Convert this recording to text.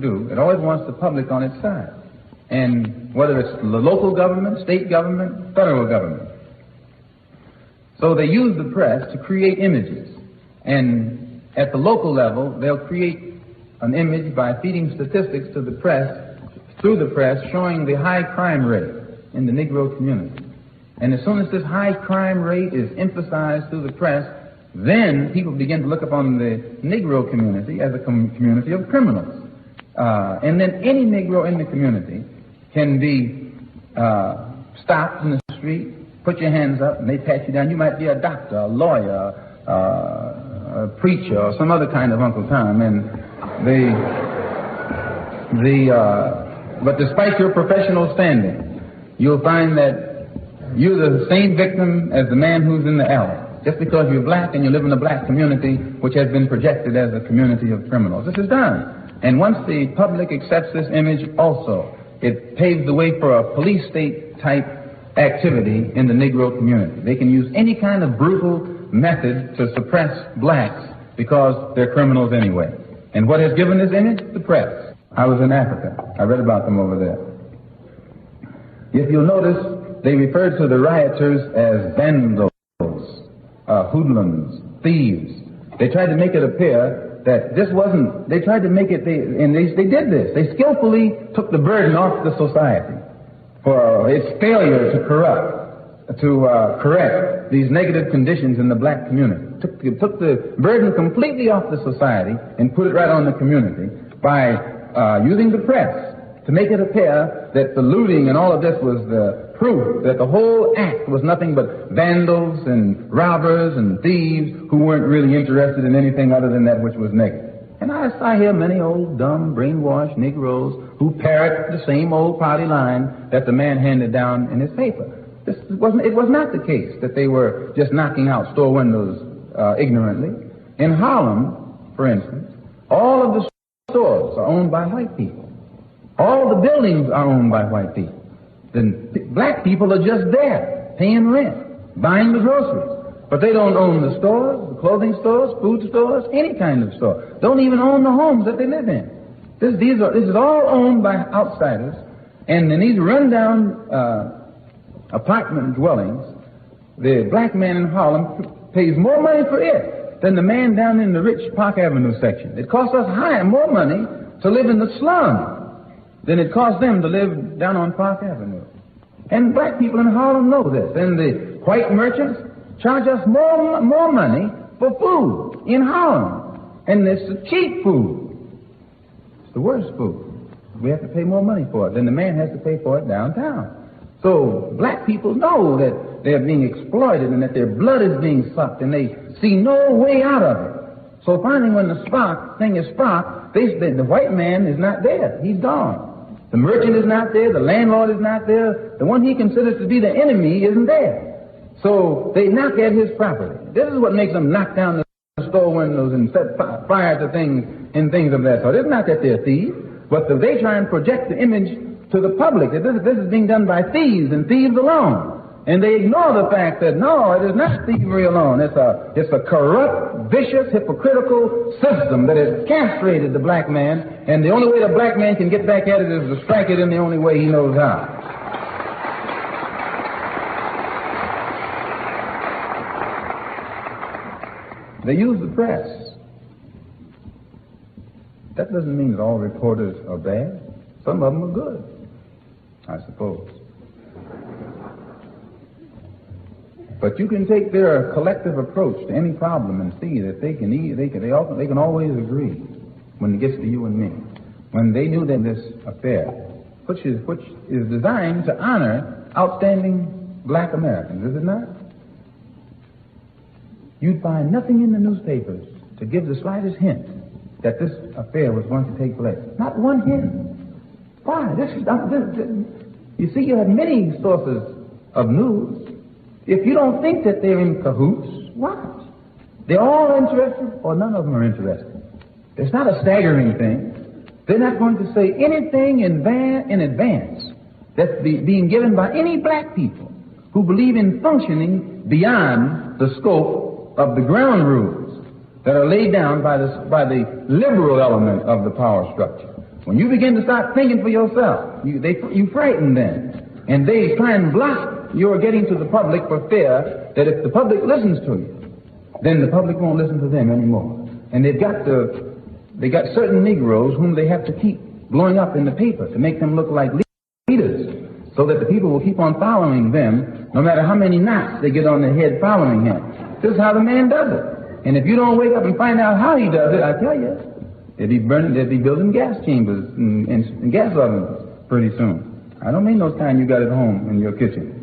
do, it always wants the public on its side. And whether it's the local government, state government, federal government. So they use the press to create images. And at the local level, they'll create an image by feeding statistics to the press, through the press, showing the high crime rate in the Negro community. And as soon as this high crime rate is emphasized through the press, then people begin to look upon the Negro community as a community of criminals. And then any Negro in the community can be stopped in the street, put your hands up, and they pat you down. You might be a doctor, a lawyer, a preacher, or some other kind of Uncle Tom. And but despite your professional standing, you'll find that you're the same victim as the man who's in the alley, just because you're black and you live in a black community which has been projected as a community of criminals. This is done. And once the public accepts this image also, it paves the way for a police state type activity in the Negro community. They can use any kind of brutal method to suppress blacks because they're criminals anyway. And what has given this image? The press. I was in Africa. I read about them over there. If you'll notice, they referred to the rioters as vandals, hoodlums, thieves. They tried to make it appear that this wasn't, they tried to make it, they did this. They skillfully took the burden off the society for its failure to correct these negative conditions in the black community. Took the burden completely off the society and put it right on the community by using the press to make it appear that the looting and all of this was the proof that the whole act was nothing but vandals and robbers and thieves who weren't really interested in anything other than that which was negative. And I hear many old, dumb, brainwashed Negroes who parrot the same old party line that the man handed down in his paper. It was not the case that they were just knocking out store windows ignorantly. In Harlem, for instance, all of the stores are owned by white people. All the buildings are owned by white people. The black people are just there, paying rent, buying the groceries. But they don't own the stores, the clothing stores, food stores, any kind of store. Don't even own the homes that they live in. This is all owned by outsiders. And in these rundown apartment dwellings, the black man in Harlem pays more money for it than the man down in the rich Park Avenue section. It costs us more money to live in the slum than it costs them to live down on Park Avenue. And black people in Harlem know this. And the white merchants charge us more money for food in Harlem. And it's the cheap food. It's the worst food. We have to pay more money for it than the man has to pay for it downtown. So black people know that they're being exploited and that their blood is being sucked, and they see no way out of it. So finally, when the thing is sparked, the white man is not there. He's gone. The merchant is not there. The landlord is not there. The one he considers to be the enemy isn't there. So they knock at his property. This is what makes them knock down the store windows and set fire to things and things of that sort. It's not that they're thieves, but they try and project the image to the public that this is being done by thieves and thieves alone. And they ignore the fact that, no, it is not thievery alone. It's a corrupt, vicious, hypocritical system that has castrated the black man, and the only way the black man can get back at it is to strike it in the only way he knows how. They use the press. That doesn't mean that all reporters are bad. Some of them are good, I suppose. But you can take their collective approach to any problem and see that they can always agree when it gets to you and me. When they knew that this affair, which is designed to honor outstanding black Americans, is it not? You'd find nothing in the newspapers to give the slightest hint that this affair was going to take place. Not one hint. Why? You see, you have many sources of news. If you don't think that they're in cahoots, watch. They're all interested, or none of them are interested. It's not a staggering thing. They're not going to say anything in advance that's being given by any black people who believe in functioning beyond the scope of the ground rules that are laid down by the liberal element of the power structure. When you begin to start thinking for yourself, you frighten them. And they try and block your getting to the public for fear that if the public listens to you, then the public won't listen to them anymore. And they got certain Negroes whom they have to keep blowing up in the paper to make them look like leaders, so that the people will keep on following them, no matter how many knots they get on their head following him. This is how the man does it. And if you don't wake up and find out how he does it, I tell you, they'll be building gas chambers and gas ovens pretty soon. I don't mean those kind you got at home in your kitchen.